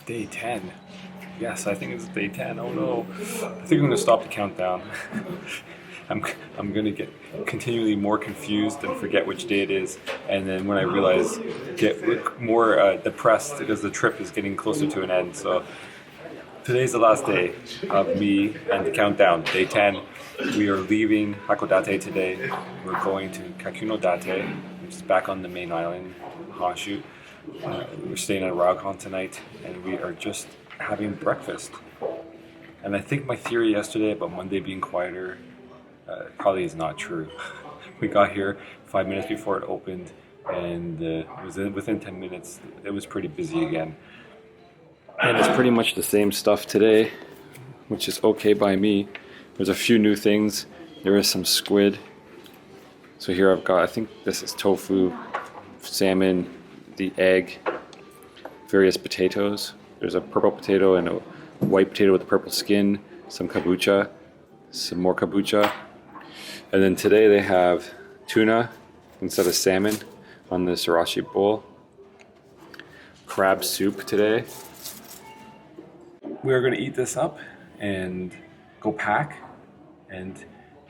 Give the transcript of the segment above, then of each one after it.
Day 10. Yes, I think it's day 10. Oh no. I think I'm gonna stop the countdown. I'm gonna get continually more confused and forget which day it is, and then when I realize, get more depressed because the trip is getting closer to an end. So today's the last day of me and the countdown. Day 10. We are leaving Hakodate today. We're going to Kakunodate, which is back on the main island, Honshu. We're staying at Ryokan tonight, and we are just having breakfast. And I think my theory yesterday about Monday being quieter probably is not true. We got here 5 minutes before it opened, and within 10 minutes it was pretty busy again. And it's pretty much the same stuff today, which is okay by me. There's a few new things. There is some squid. So here I've got, I think this is tofu, salmon, the egg, various potatoes. There's a purple potato and a white potato with a purple skin, some kabocha, some more kabocha. And then today they have tuna instead of salmon on the sriracha bowl. Crab soup today. We are going to eat this up and go pack and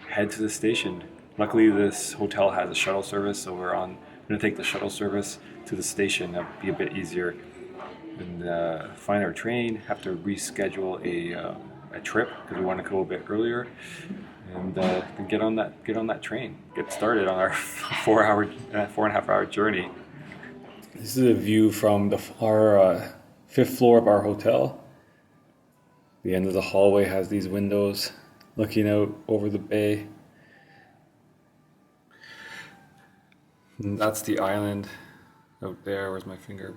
head to the station. Luckily this hotel has a shuttle service, so we're going to take the shuttle service to the station. That'll be a bit easier. And find our train, have to reschedule a trip because we want to go a bit earlier, and get on that train, get started on our 4.5 hour journey. This is a view from our 5th floor of our hotel. The end of the hallway has these windows looking out over the bay. And that's the island out there. Where's my finger?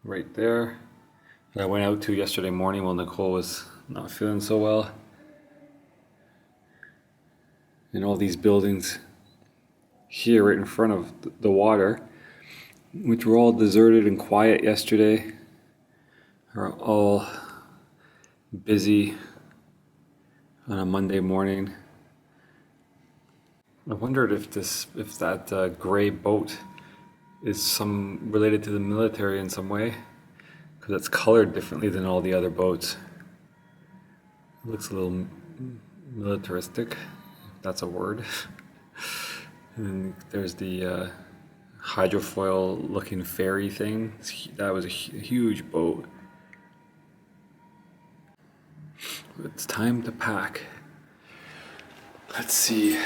Right there. That I went out to yesterday morning while Nicole was not feeling so well. And all these buildings here right in front of the water, which were all deserted and quiet yesterday, are all busy on a Monday morning. I wondered if that gray boat is related to the military in some way, because it's colored differently than all the other boats. It looks a little militaristic, if that's a word. And there's the hydrofoil looking ferry thing. That was a huge boat. It's time to pack. Let's see.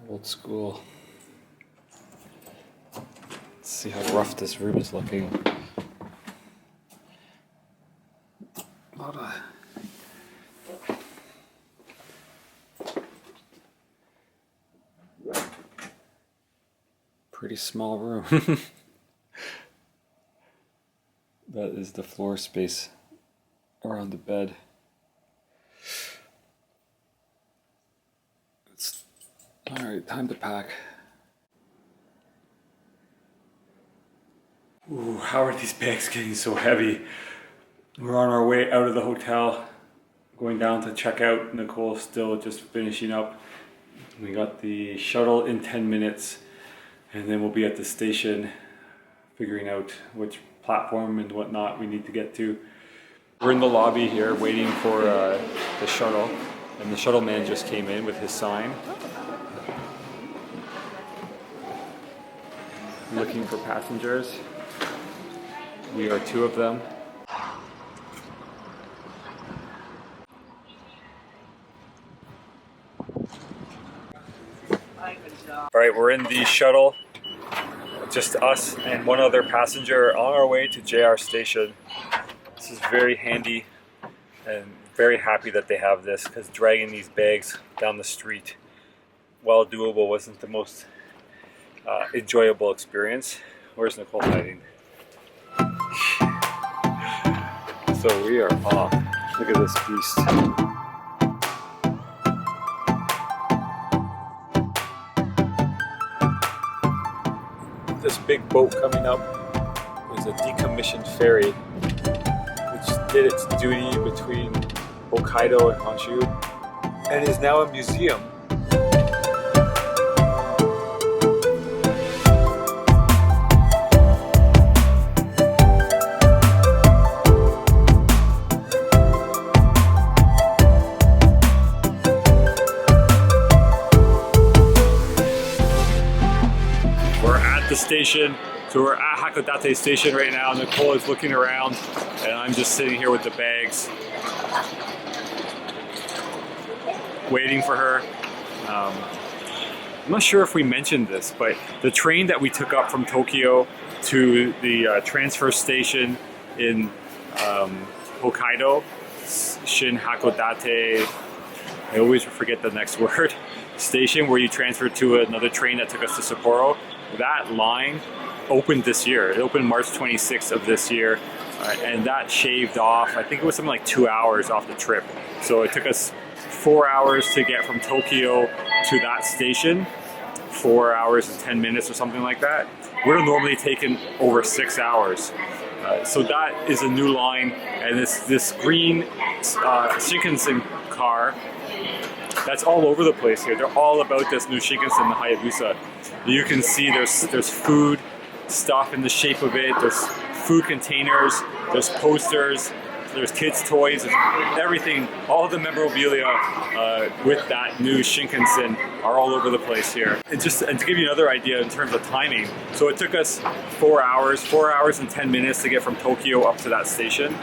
Old school. Let's see how rough this room is looking. Pretty small room. That is the floor space around the bed. Alright, time to pack. Ooh, how are these bags getting so heavy? We're on our way out of the hotel, going down to check out. Nicole's still just finishing up. We got the shuttle in 10 minutes, and then we'll be at the station figuring out which platform and whatnot we need to get to. We're in the lobby here waiting for the shuttle, and the shuttle man just came in with his sign. Looking for passengers. We are 2 of them. Alright, we're in the shuttle. Just us and 1 other passenger on our way to JR Station. This is very handy, and very happy that they have this, because dragging these bags down the street, while doable, wasn't the most enjoyable experience. Where's Nicole hiding? So we are off. Look at this beast. This big boat coming up is a decommissioned ferry which did its duty between Hokkaido and Honshu and is now a museum. station. So we're at Hakodate Station right now. Nicole is looking around, and I'm just sitting here with the bags, waiting for her. I'm not sure if we mentioned this, but the train that we took up from Tokyo to the transfer station in Hokkaido, Shin-Hakodate, I always forget the next word, station where you transfer to another train that took us to Sapporo. That line opened this year. It opened March 26th of this year, and that shaved off, I think it was something like 2 hours off the trip. So it took us 4 hours to get from Tokyo to that station, 4 hours and 10 minutes or something like that. We're normally taking over 6 hours. So that is a new line, and this green Shinkansen car that's all over the place here. They're all about this new Shinkansen, the Hayabusa. You can see there's food stuff in the shape of it, there's food containers, there's posters, there's kids' toys, there's everything. All the memorabilia with that new Shinkansen are all over the place here. And to give you another idea in terms of timing, so it took us 4 hours and 10 minutes to get from Tokyo up to that station.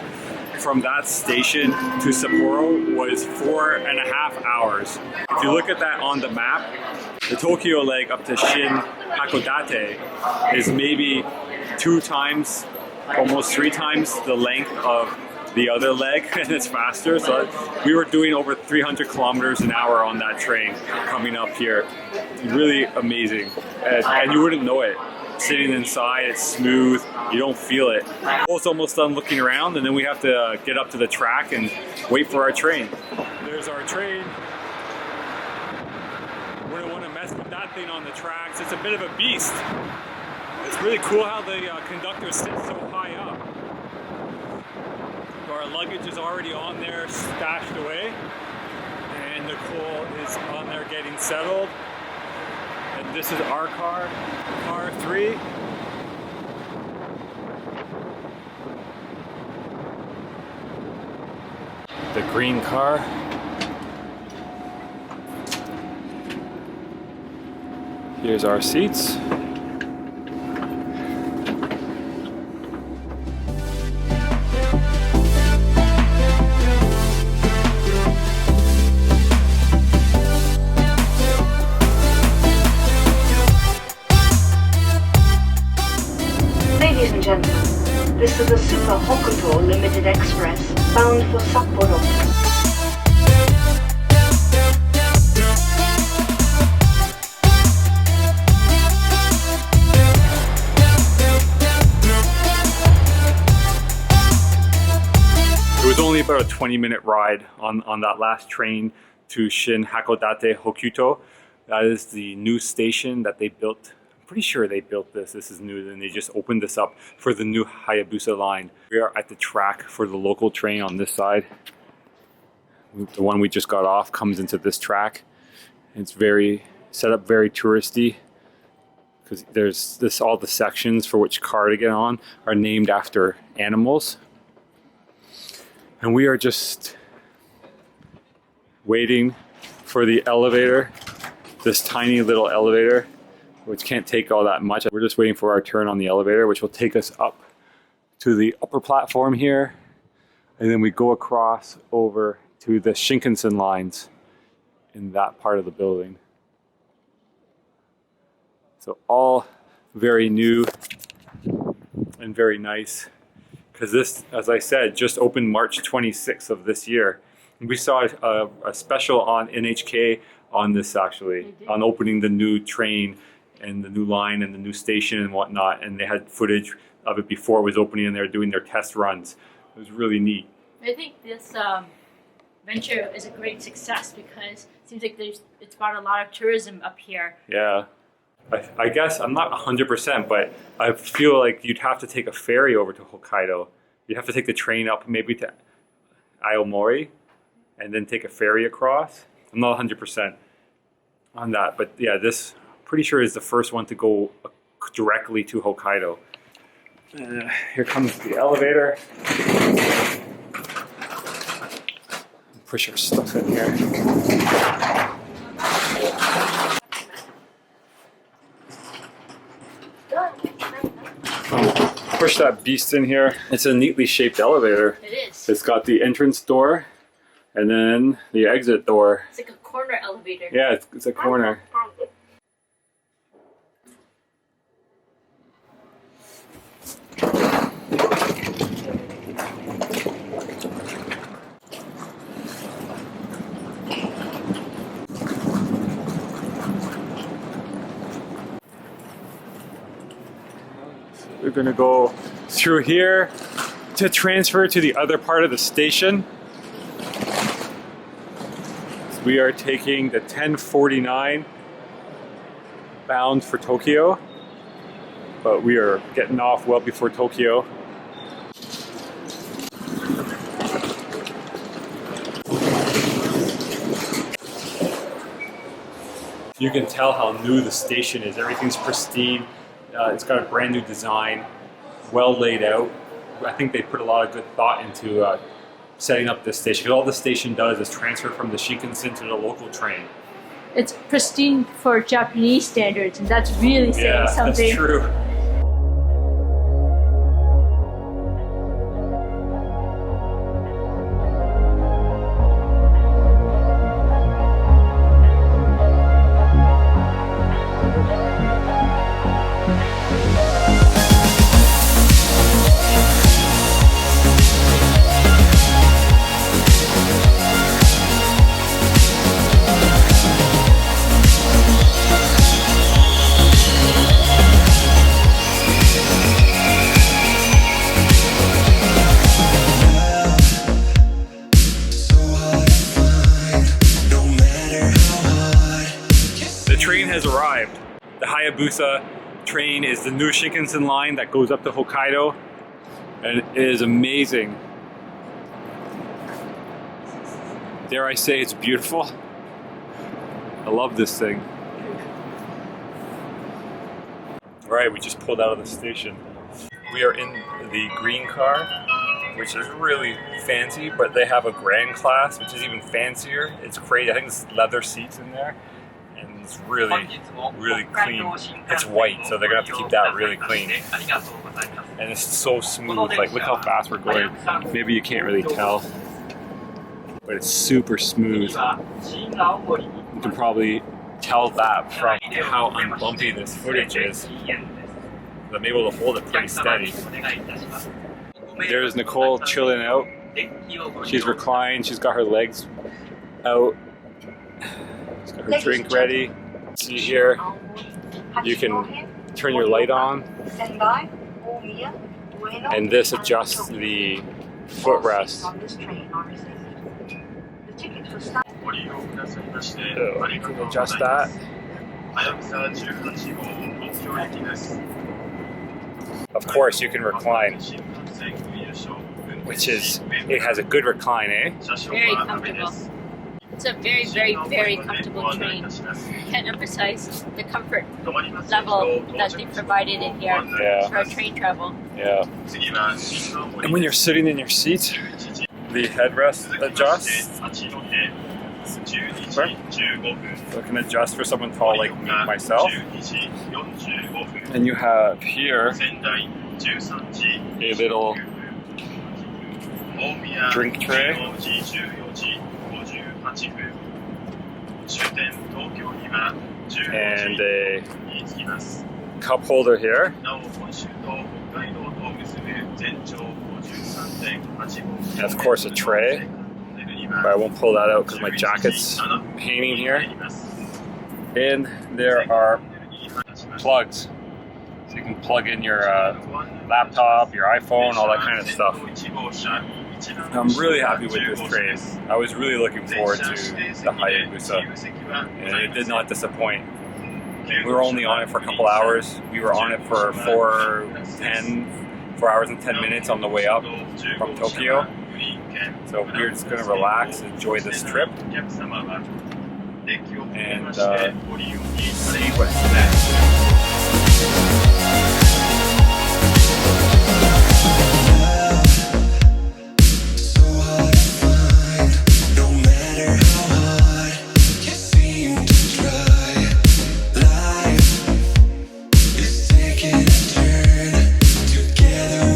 From that station to Sapporo was 4.5 hours. If you look at that on the map, the Tokyo leg up to Shin-Hakodate is maybe 2 times, almost 3 times the length of the other leg, and it's faster. So we were doing over 300 kilometers an hour on that train coming up here. Really amazing, and you wouldn't know it. Sitting inside, it's smooth, you don't feel it. It's almost done looking around, and then we have to get up to the track and wait for our train. There's our train. We don't want to mess with that thing on the tracks. It's a bit of a beast. It's really cool how the conductor sits so high up. Our luggage is already on there, stashed away, and Nicole is on there getting settled. And this is our car, car 3. The green car. Here's our seats. Ladies and gentlemen, this is the Super Hokuto Limited Express bound for Sapporo. It was only about a 20-minute ride on that last train to Shin-Hakodate-Hokuto. That is the new station that they built. Pretty sure they built this. This is new, and they just opened this up for the new Hayabusa line. We are at the track for the local train on this side. The one we just got off comes into this track. It's set up very touristy, because there's all the sections for which car to get on are named after animals. And we are just waiting for the elevator, this tiny little elevator, which can't take all that much. We're just waiting for our turn on the elevator, which will take us up to the upper platform here. And then we go across over to the Shinkansen lines in that part of the building. So all very new and very nice. Because this, as I said, just opened March 26th of this year. And we saw a special on NHK on this actually, on opening the new train and the new line and the new station and whatnot, and they had footage of it before it was opening, and they were doing their test runs. It was really neat. I think this venture is a great success because it seems like it's brought a lot of tourism up here. Yeah, I guess I'm not 100%, but I feel like you'd have to take a ferry over to Hokkaido. You'd have to take the train up maybe to Aomori and then take a ferry across. I'm not 100% on that, but yeah, this pretty sure is the first one to go directly to Hokkaido. Here comes the elevator. Push our stuff in here. Done. push that beast in here. It's a neatly shaped elevator. It is. It's got the entrance door and then the exit door. It's like a corner elevator. Yeah, it's a corner. We're gonna go through here to transfer to the other part of the station. We are taking the 1049 bound for Tokyo, but we are getting off well before Tokyo. You can tell how new the station is. Everything's pristine. It's got a brand new design, well laid out. I think they put a lot of good thought into setting up this station, because all the station does is transfer from the Shinkansen to the local train. It's pristine for Japanese standards, and that's really saying something. That's true. Has arrived. The Hayabusa train is the new Shinkansen line that goes up to Hokkaido, and it is amazing. Dare I say it's beautiful? I love this thing. Alright, we just pulled out of the station. We are in the green car, which is really fancy, but they have a grand class, which is even fancier. It's crazy. I think there's leather seats in there. And it's really, really clean. It's white, so they're gonna have to keep that really clean. And it's so smooth. Like, look how fast we're going. Maybe you can't really tell, but it's super smooth. You can probably tell that from how unbumpy this footage is. I'm able to hold it pretty steady. There's Nicole chilling out. She's reclined. She's got her legs out. She's got her drink ready. See here, you can turn your light on, and this adjusts the footrest. So you can adjust that. Of course, you can recline, which is, it has a good recline, eh? Very comfortable. It's a very, very, very comfortable train. I can't emphasize the comfort level that they provided in here for train travel. Yeah. And when you're sitting in your seat, the headrest adjusts. So it can adjust for someone tall like me, myself. And you have here a little drink tray. And a cup holder here. And of course a tray. But I won't pull that out because my jacket's hanging here. And there are plugs. So you can plug in your laptop, your iPhone, all that kind of stuff. I'm really happy with this train. I was really looking forward to the Hayabusa, and it did not disappoint. We were only on it for a couple hours. We were on it for 4 hours and 10 minutes on the way up from Tokyo. So we're just going to relax and enjoy this trip and see what's next. Together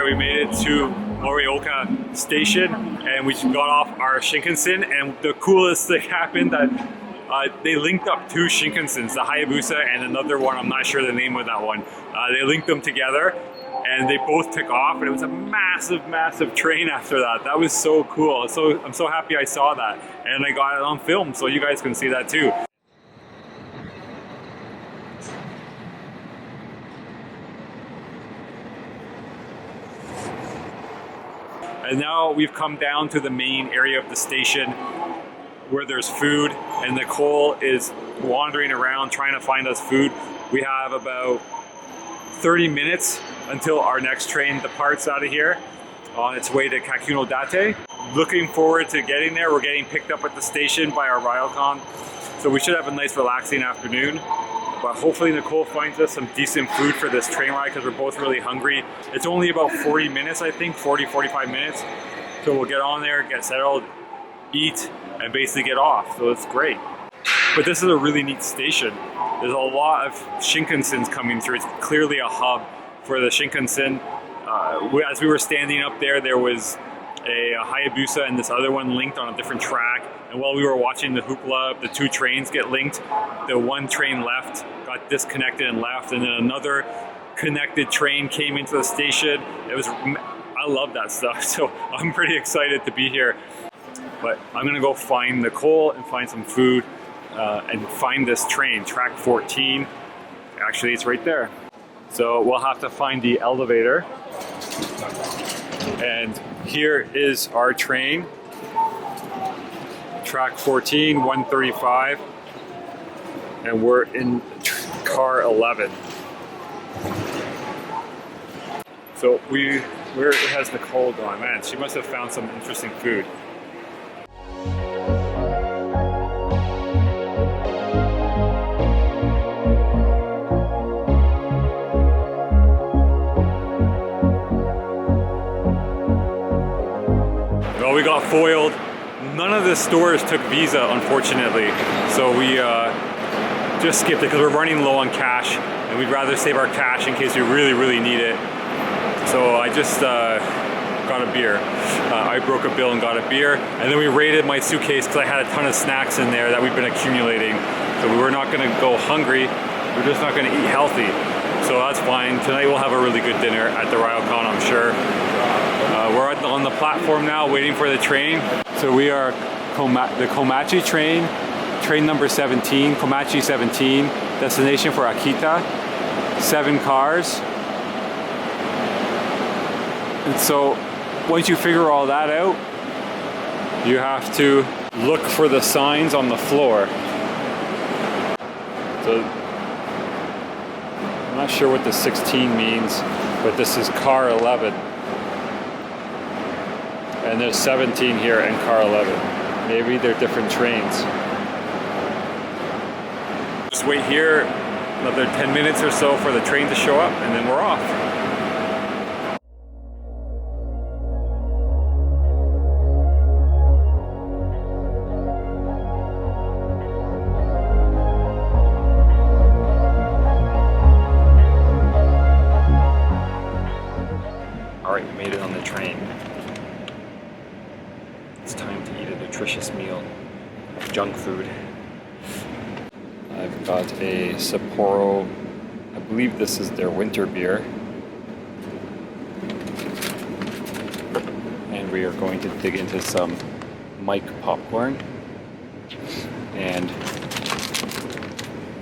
we made it to Ryokan station and we got off our Shinkansen, and the coolest thing happened that they linked up two Shinkansens, the Hayabusa and another one, I'm not sure the name of that one. They linked them together and they both took off, and it was a massive, massive train after that. That was so cool. So I'm so happy I saw that, and I got it on film so you guys can see that too. And now we've come down to the main area of the station where there's food, and Nicole is wandering around trying to find us food. We have about 30 minutes until our next train departs out of here on its way to Kakunodate. Looking forward to getting there. We're getting picked up at the station by our Ryokan, so we should have a nice relaxing afternoon. But hopefully Nicole finds us some decent food for this train ride because we're both really hungry. It's only about 40 minutes, I think, 45 minutes. So we'll get on there, get settled, eat, and basically get off. So it's great. But this is a really neat station. There's a lot of Shinkansens coming through. It's clearly a hub for the Shinkansen. As we were standing up there, there was a Hayabusa and this other one linked on a different track. And while we were watching the hoopla, the two trains get linked. The one train left, got disconnected and left, and then another connected train came into the station. I love that stuff, so I'm pretty excited to be here. But I'm gonna go find Nicole and find some food and find this train, track 14. Actually, it's right there. So we'll have to find the elevator. And here is our train. Track 14, 135. And we're in car 11. So where has Nicole gone? Man, she must have found some interesting food. Well, we got foiled. None of the stores took Visa, unfortunately. So we just skipped it because we're running low on cash, and we'd rather save our cash in case we really, really need it. So I just got a beer. I broke a bill and got a beer, and then we raided my suitcase because I had a ton of snacks in there that we've been accumulating. So we were not going to go hungry. We're just not going to eat healthy. So that's fine. Tonight we'll have a really good dinner at the Ryokan, I'm sure. We're on the platform now waiting for the train. So we are the Komachi train, train number 17, Komachi 17, destination for Akita, 7 cars. And so once you figure all that out, you have to look for the signs on the floor. So I'm not sure what the 16 means, but this is car 11. And there's 17 here and car 11. Maybe they're different trains. Just wait here another 10 minutes or so for the train to show up, and then we're off. All right, we made it on the train. It's time to eat a nutritious meal, junk food. I've got a Sapporo, I believe this is their winter beer. And we are going to dig into some Mike popcorn and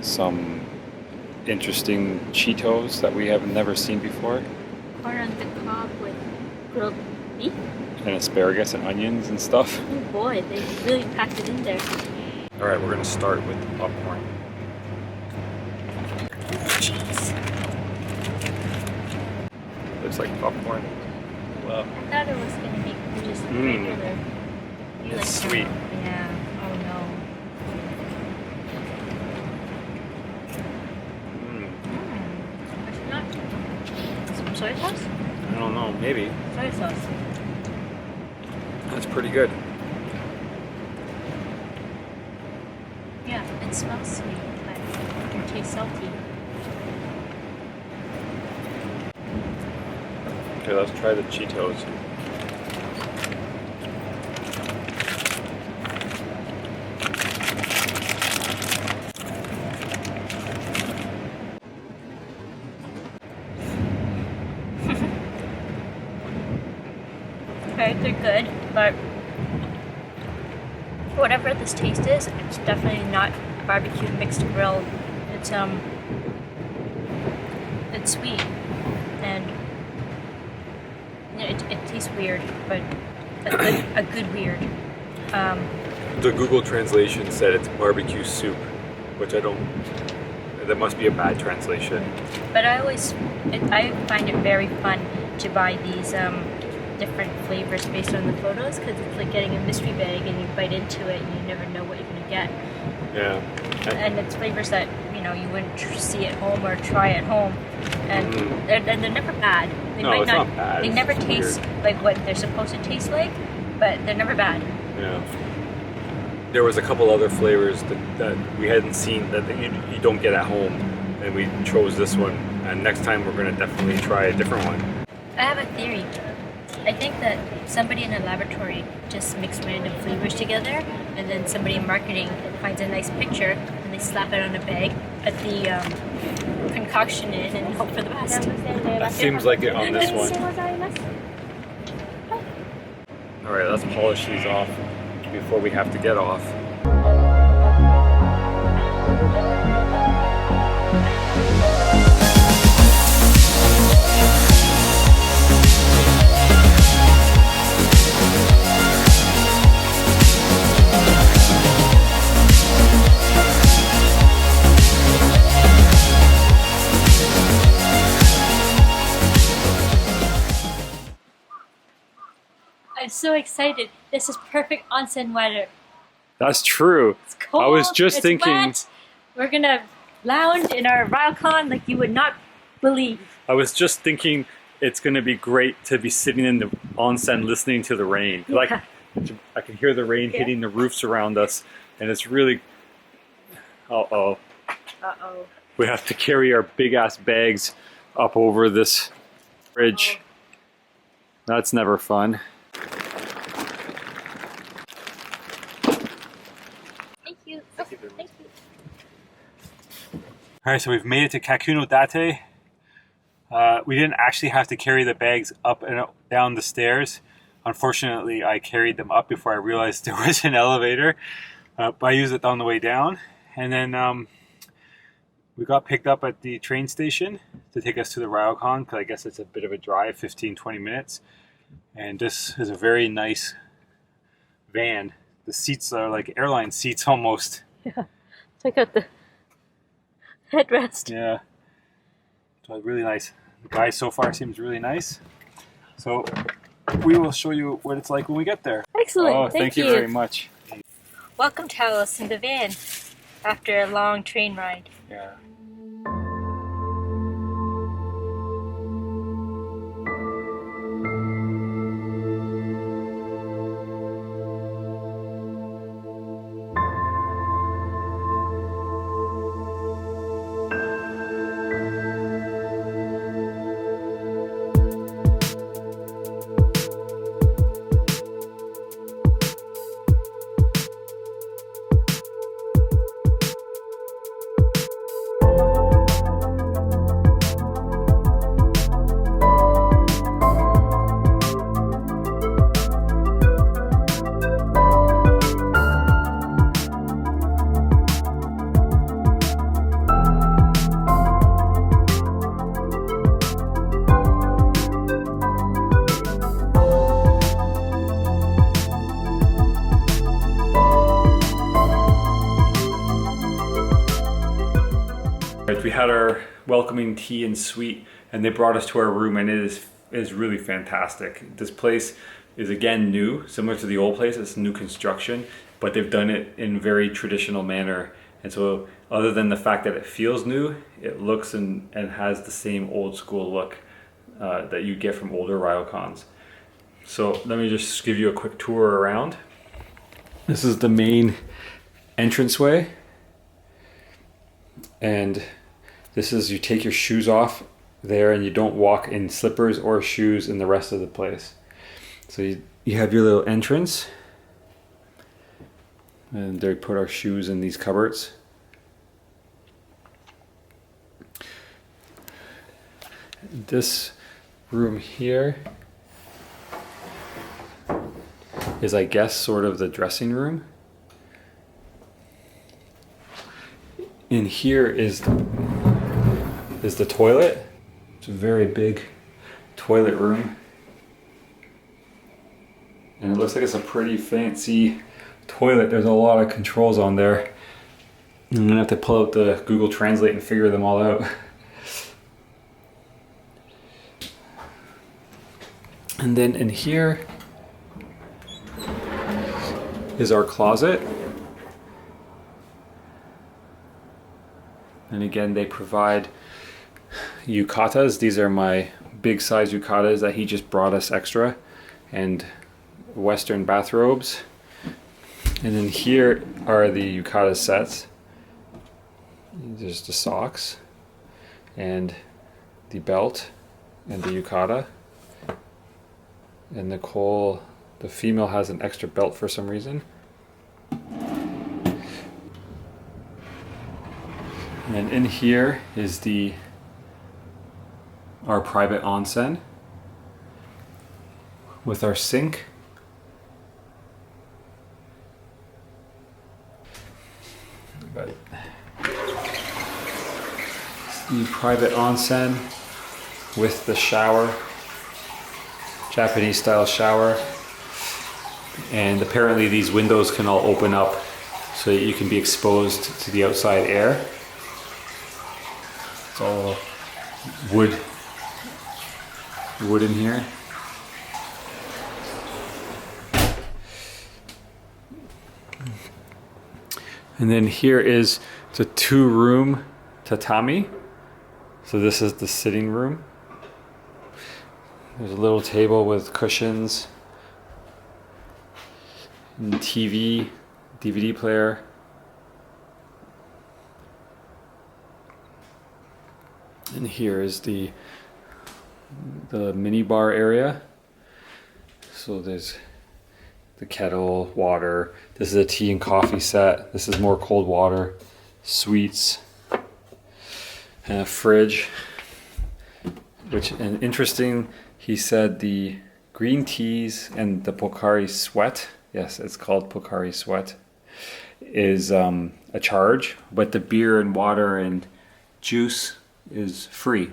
some interesting Cheetos that we have never seen before. Corn on the cob with grilled beef. And asparagus and onions and stuff. Oh boy, they really packed it in there. Alright, we're gonna start with the popcorn. Cheese. Looks like popcorn. Well, I thought it was gonna be just regular. You it's sweet. Yeah. Oh no. Actually not. Some soy sauce? I don't know, maybe. Soy sauce. That's pretty good. Yeah, it smells sweet, but it can taste salty. Here, let's try the Cheetos. Okay, they're good, but whatever this taste is, it's definitely not barbecue mixed grill. It's sweet and it tastes weird, but a good weird. The Google translation said it's barbecue soup, which I don't. That must be a bad translation. But I find it very fun to buy these different flavors based on the photos, because it's like getting a mystery bag and you bite into it and you never know what you're gonna get. Yeah. And it's flavors that you wouldn't see at home or try at home, and they're never bad. They No, might it's not bad. They It's never just taste weird. like what they're supposed to taste like, but they're never bad. Yeah. There was a couple other flavors that we hadn't seen that you don't get at home, and we chose this one. And next time we're gonna definitely try a different one. I have a theory. I think that somebody in a laboratory just mixed random flavors together, and then somebody in marketing finds a nice picture and they slap it on a bag, put the concoction in, and hope for the best. That seems like it on this one. Alright, let's polish these off before we have to get off. I'm so excited. This is perfect onsen weather. That's true. It's cold. I was just it's thinking. Wet. We're gonna lounge in our Ryokan like you would not believe. I was just thinking it's going to be great to be sitting in the onsen listening to the rain. Yeah. Like I can hear the rain hitting the roofs around us, and it's really. Uh-oh. Uh-oh. We have to carry our big ass bags up over this bridge. That's never fun. Thank you. Thank you. Alright, so we've made it to Kakunodate. We didn't actually have to carry the bags up and down the stairs. Unfortunately, I carried them up before I realized there was an elevator. But I used it on the way down. And then we got picked up at the train station to take us to the Ryokan, because I guess it's a bit of a drive, 15-20 minutes. And this is a very nice van. The seats are like airline seats almost. Yeah. Check out the headrest. Yeah. So really nice. The guy so far seems really nice. So we will show you what it's like when we get there. Excellent. Oh, thank you very much. Welcome to us in the van after a long train ride. Yeah. We had our welcoming tea and sweet, and they brought us to our room, and it is really fantastic. This place is again new, similar to the old place. It's new construction, but they've done it in a very traditional manner. And so other than the fact that it feels new, it looks and has the same old school look that you get from older Ryokans. So let me just give you a quick tour around. This is the main entranceway, and this is, you take your shoes off there, and you don't walk in slippers or shoes in the rest of the place. So you have your little entrance, and they put our shoes in these cupboards. This room here is, I guess, sort of the dressing room. In here is the toilet. It's a very big toilet room. And it looks like it's a pretty fancy toilet. There's a lot of controls on there. I'm gonna have to pull out the Google Translate and figure them all out. And then in here is our closet. And again, they provide yukatas. These are my big size yukatas that he just brought us extra, and Western bathrobes. And then here are the yukata sets. There's the socks and the belt and the yukata. And Nicole, the female, has an extra belt for some reason. And in here is our private onsen with our sink. But the private onsen with the shower, Japanese style shower. And apparently these windows can all open up so that you can be exposed to the outside air. It's all wood in here. And then here is the 2-room tatami. So this is the sitting room. There's a little table with cushions and TV, DVD player. And here is the mini bar area. So there's the kettle, water. This is a tea and coffee set. This is more cold water, sweets, and a fridge. And interesting, he said the green teas and the Pocari Sweat, yes, it's called Pocari Sweat, is a charge, but the beer and water and juice is free.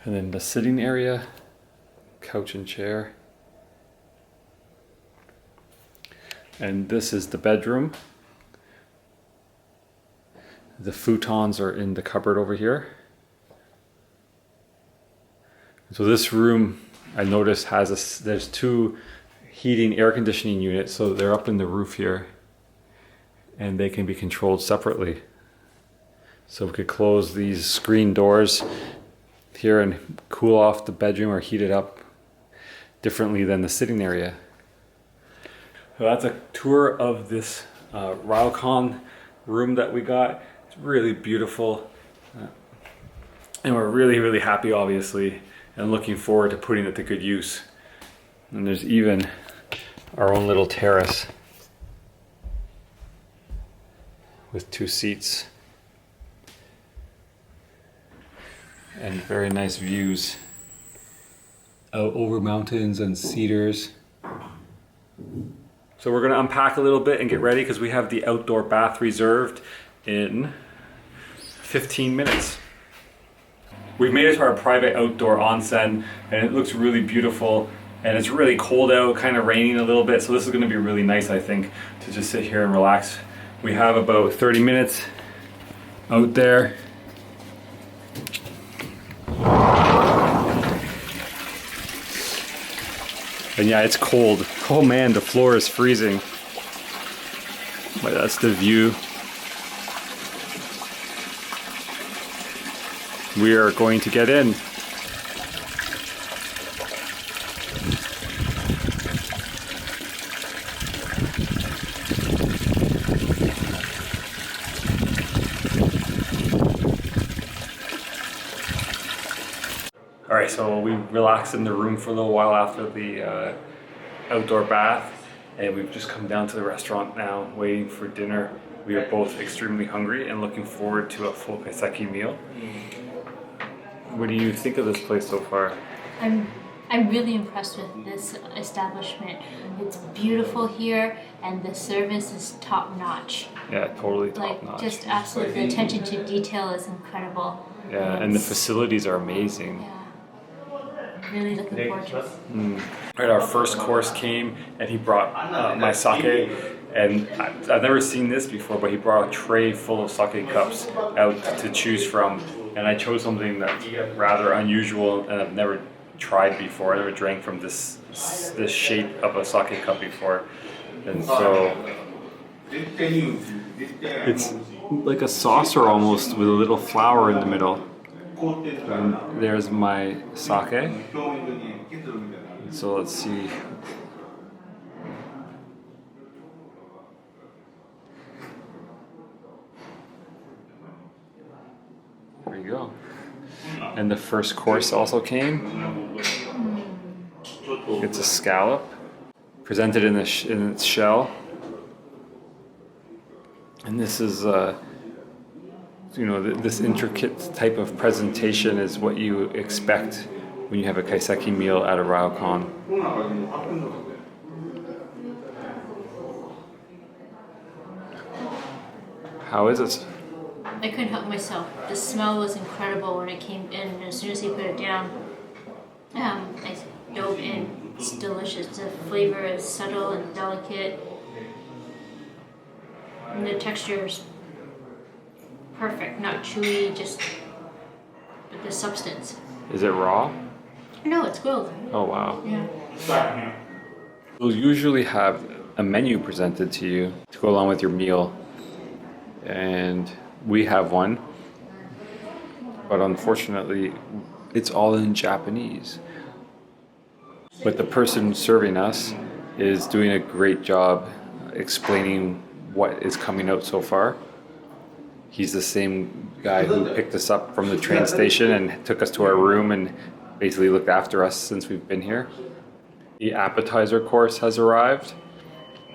And then the sitting area, couch and chair. And this is the bedroom. The futons are in the cupboard over here. So this room, I noticed, there's 2 heating air conditioning units, so they're up in the roof here, and they can be controlled separately. So we could close these screen doors here and cool off the bedroom or heat it up differently than the sitting area. So that's a tour of this Ryokan room that we got. It's really beautiful, and we're really, really happy, obviously, and looking forward to putting it to good use. And there's even our own little terrace with 2 seats and very nice views out over mountains and cedars. So we're going to unpack a little bit and get ready because we have the outdoor bath reserved in 15 minutes. We've made it to our private outdoor onsen, and it looks really beautiful, and it's really cold out, kind of raining a little bit, so this is going to be really nice, I think, to just sit here and relax. We have about 30 minutes out there. And yeah, it's cold. Oh man, the floor is freezing. But that's the view. We are going to get in. So we relaxed in the room for a little while after the outdoor bath, and we've just come down to the restaurant now, waiting for dinner. We are both extremely hungry and looking forward to a full kaiseki meal. What do you think of this place so far? I'm really impressed with this establishment. It's beautiful here, and the service is top notch. Yeah, totally top notch. Just absolutely, the attention to detail is incredible. Yeah, and the facilities are amazing. Yeah, really looking forward to it. Right, our first course came, and he brought my sake, and I've never seen this before, but he brought a tray full of sake cups out to choose from, and I chose something that's rather unusual, and I've never tried before. I never drank from this shape of a sake cup before, and so it's like a saucer almost with a little flower in the middle. And there's my sake. So let's see. There you go. And the first course also came. It's a scallop presented in its shell. And this is, this intricate type of presentation is what you expect when you have a kaiseki meal at a Ryokan. How is it? I couldn't help myself. The smell was incredible when it came in, and as soon as he put it down, I dove in. It's delicious. The flavor is subtle and delicate, and the texture is perfect. Not chewy, just with the substance. Is it raw? No, it's grilled. Oh wow. Yeah. You'll usually have a menu presented to you to go along with your meal, and we have one, but unfortunately it's all in Japanese. But the person serving us is doing a great job explaining what is coming out so far. He's the same guy who picked us up from the train station and took us to our room and basically looked after us since we've been here. The appetizer course has arrived.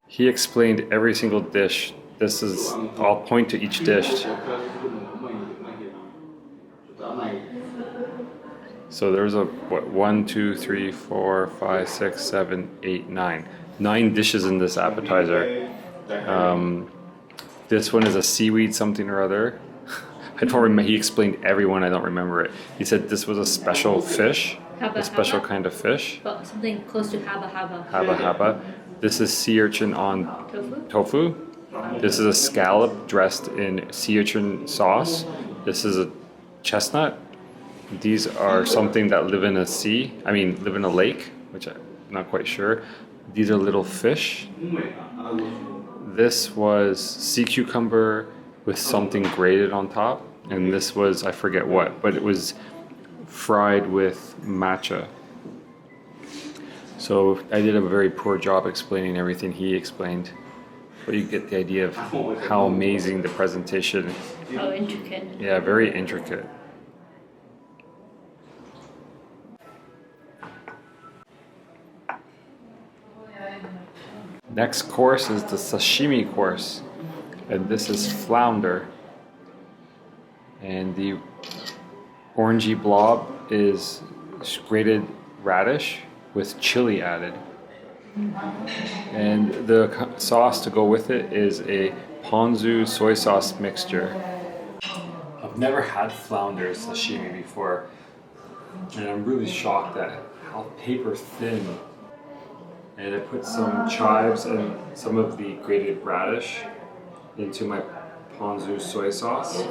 He explained every single dish. I'll point to each dish. So there's 1, 2, 3, 4, 5, 6, 7, 8, 9. 9 dishes in this appetizer. This one is a seaweed something or other. I don't remember. He explained every one. I don't remember it. He said this was a special fish, a special kind of fish. Well, something close to haba haba. Haba haba. This is sea urchin on tofu. This is a scallop dressed in sea urchin sauce. This is a chestnut. These are something that live in a lake, which I'm not quite sure. These are little fish. This was sea cucumber with something grated on top. And this was, I forget what, but it was fried with matcha. So I did a very poor job explaining everything he explained. But you get the idea of how amazing the presentation is. How intricate. Yeah, very intricate. Next course is the sashimi course, and this is flounder. And the orangey blob is grated radish with chili added. And the sauce to go with it is a ponzu soy sauce mixture. I've never had flounder sashimi before, and I'm really shocked at how paper thin. And I put some chives and some of the grated radish into my ponzu soy sauce.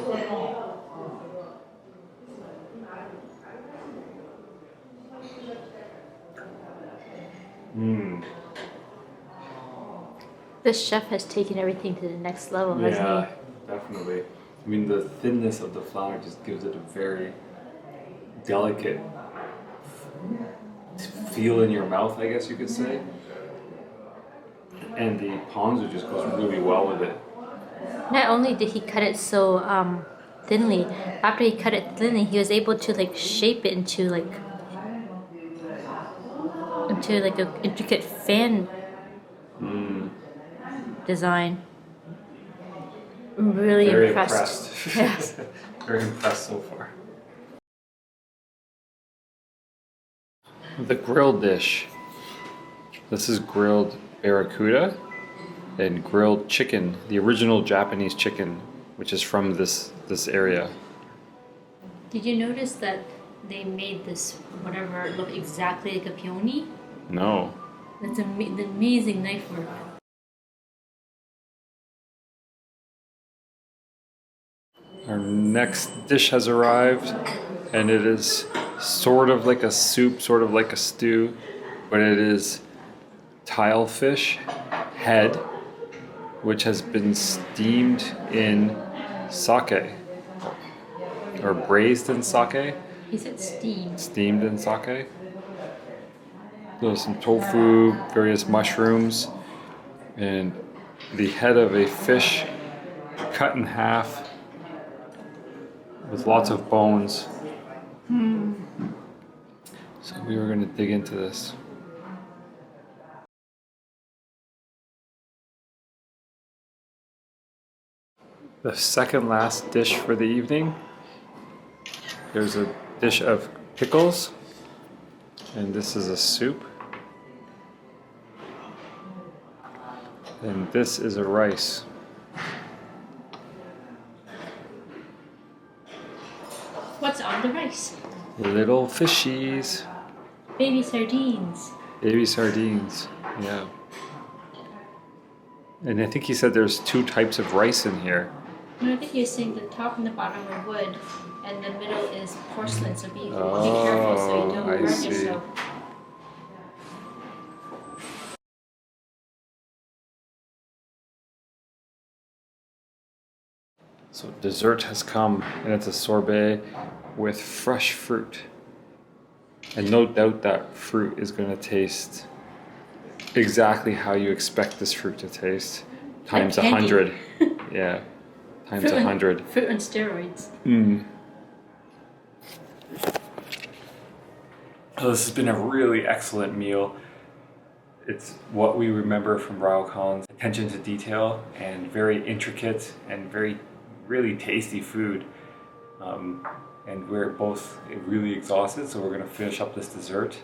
This chef has taken everything to the next level, hasn't he? Yeah, definitely. I mean, the thinness of the flounder just gives it a very delicate feel in your mouth, I guess you could say. And the ponzu just goes really well with it. Not only did he cut it so thinly, after he cut it thinly, he was able to shape it into into like an intricate fan design. I'm really Very impressed. Yes. Very impressed so far. The grilled dish. This is grilled barracuda and grilled chicken, the original Japanese chicken, which is from this area. Did you notice that they made this whatever look exactly like a peony? No. That's the amazing knife work. Our next dish has arrived, and it is sort of like a soup, sort of like a stew, but it is tilefish head, which has been steamed in sake, or braised in sake. He said steamed. Steamed in sake. There's some tofu, various mushrooms, and the head of a fish cut in half with lots of bones. So we were going to dig into this. The second last dish for the evening. There's a dish of pickles, and this is a soup. And this is a rice. What's on the rice? Little fishies. Baby sardines. Baby sardines, yeah. And I think he said there's 2 types of rice in here. No, I think you're saying the top and the bottom are wood, and the middle is porcelain, so be careful so you don't burn yourself. So dessert has come, and it's a sorbet with fresh fruit. And no doubt that fruit is going to taste exactly how you expect this fruit to taste. Times Like 100. Yeah. Times 100. Fruit on steroids. So this has been a really excellent meal. It's what we remember from Ryokan's attention to detail and very intricate and really tasty food. And we're both really exhausted, so we're going to finish up this dessert.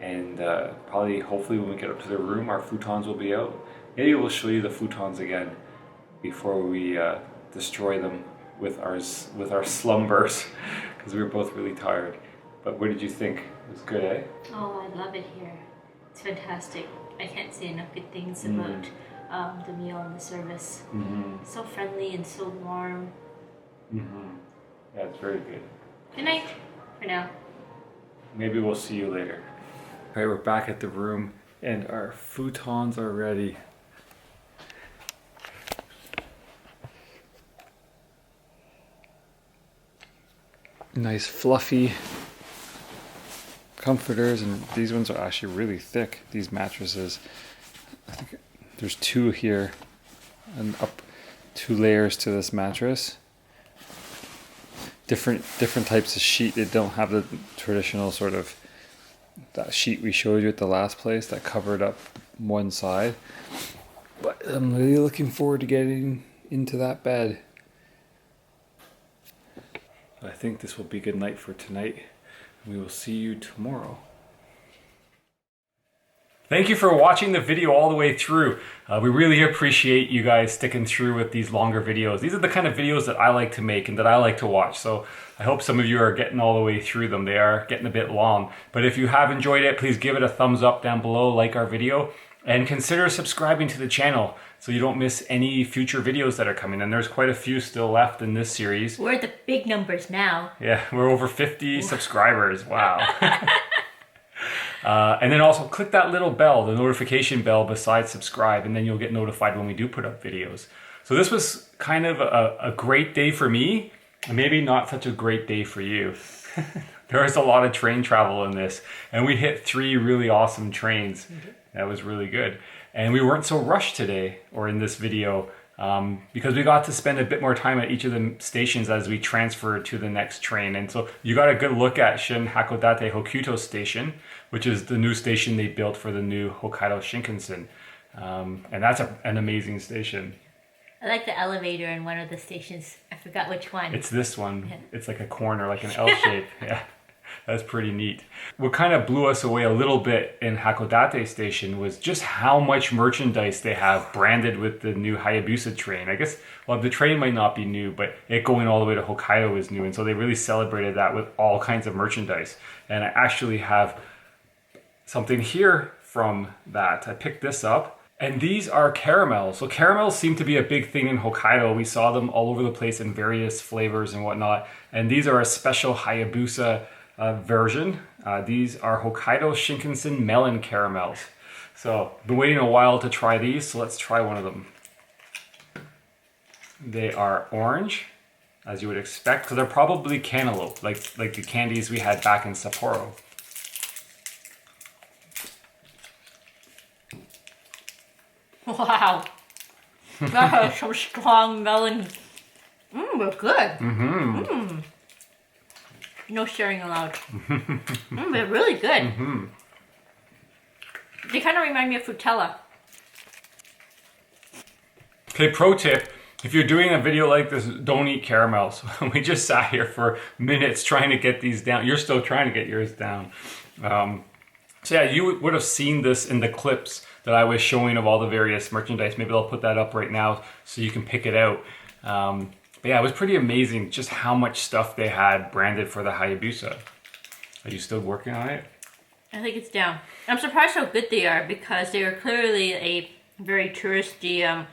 And hopefully when we get up to the room, our futons will be out. Maybe we'll show you the futons again before we destroy them with our slumbers, because we were both really tired. But what did you think? It was good, eh? Oh, I love it here. It's fantastic. I can't say enough good things about the meal and the service. So friendly and so warm. Yeah, it's very good. Good night for now. Maybe we'll see you later. All right, we're back at the room and our futons are ready. Nice fluffy comforters, and these ones are actually really thick, these mattresses. I think there's 2 here and up 2 layers to this mattress. Different types of sheet. They don't have the traditional sort of that sheet we showed you at the last place that covered up one side. But I'm really looking forward to getting into that bed. I think this will be good night for tonight. We will see you tomorrow. Thank you for watching the video all the way through. We really appreciate you guys sticking through with these longer videos. These are the kind of videos that I like to make and that I like to watch. So I hope some of you are getting all the way through them. They are getting a bit long. But if you have enjoyed it, please give it a thumbs up down below, like our video, and consider subscribing to the channel so you don't miss any future videos that are coming. And there's quite a few still left in this series. We're at the big numbers now. Yeah, we're over 50 subscribers. Wow. And then also click that little bell, the notification bell beside subscribe, and then you'll get notified when we do put up videos. So this was kind of a great day for me, and maybe not such a great day for you. There is a lot of train travel in this, and we hit 3 really awesome trains. That was really good. And we weren't so rushed today, or in this video, because we got to spend a bit more time at each of the stations as we transferred to the next train. And so you got a good look at Shin-Hakodate-Hokuto station, which is the new station they built for the new Hokkaido Shinkansen. And that's an amazing station. I like the elevator in one of the stations. I forgot which one. It's this one. Yeah. It's like a corner, like an L shape. Yeah, that's pretty neat. What kind of blew us away a little bit in Hakodate Station was just how much merchandise they have branded with the new Hayabusa train. I guess, well, the train might not be new, but it going all the way to Hokkaido is new. And so they really celebrated that with all kinds of merchandise. And I actually have something here from that. I picked this up. And these are caramels. So caramels seem to be a big thing in Hokkaido. We saw them all over the place in various flavors and whatnot. And these are a special Hayabusa version. These are Hokkaido Shinkansen melon caramels. So I've been waiting a while to try these, so let's try one of them. They are orange, as you would expect. So they're probably cantaloupe, like the candies we had back in Sapporo. Wow, that has some strong melon. They're good. No sharing allowed. They're really good. They kind of remind me of Frutella. Okay, pro tip. If you're doing a video like this, don't eat caramels. We just sat here for minutes trying to get these down. You're still trying to get yours down. So yeah, you would have seen this in the clips that I was showing of all the various merchandise. Maybe I'll put that up right now so you can pick it out. But yeah, it was pretty amazing just how much stuff they had branded for the Hayabusa. Are you still working on it? I think it's down. I'm surprised how good they are because they are clearly a very touristy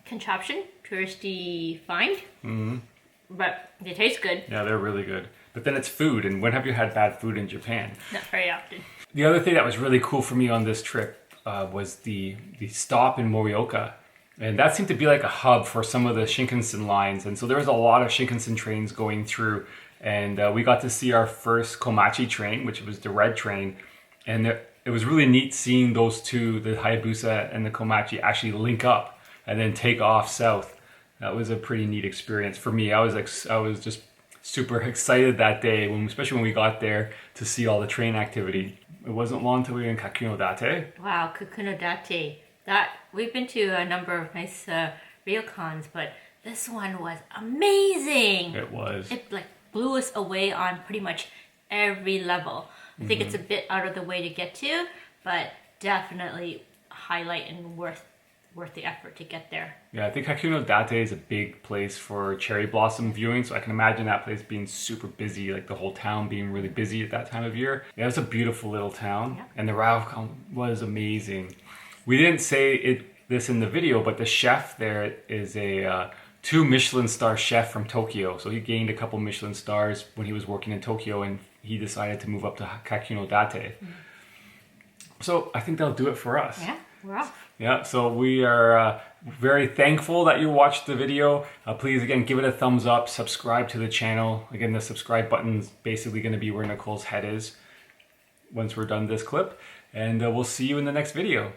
contraption, touristy find. But they taste good. Yeah, they're really good. But then it's food, and when have you had bad food in Japan? Not very often. The other thing that was really cool for me on this trip was the stop in Morioka. And that seemed to be like a hub for some of the Shinkansen lines. And so there was a lot of Shinkansen trains going through. And we got to see our first Komachi train, which was the red train. And it was really neat seeing those two, the Hayabusa and the Komachi, actually link up and then take off south. That was a pretty neat experience for me. I was just super excited that day, especially when we got there to see all the train activity. It wasn't long till we were in Kakunodate. Wow, Kakunodate. We've been to a number of nice Ryokans, but this one was amazing. It was. It like blew us away on pretty much every level. I think it's a bit out of the way to get to, but definitely highlight and worth the effort to get there. Yeah, I think Kakunodate is a big place for cherry blossom viewing, so I can imagine that place being super busy, like the whole town being really busy at that time of year. Yeah, it's a beautiful little town, and the Ryokan was amazing. We didn't say this in the video, but the chef there is a 2 Michelin star chef from Tokyo. So he gained a couple Michelin stars when he was working in Tokyo, and he decided to move up to Kakunodate. So I think that'll do it for us. Yeah, we're off. Yeah, so we are very thankful that you watched the video. Please, again, give it a thumbs up, subscribe to the channel. Again, the subscribe button's basically going to be where Nicole's head is once we're done this clip. And we'll see you in the next video.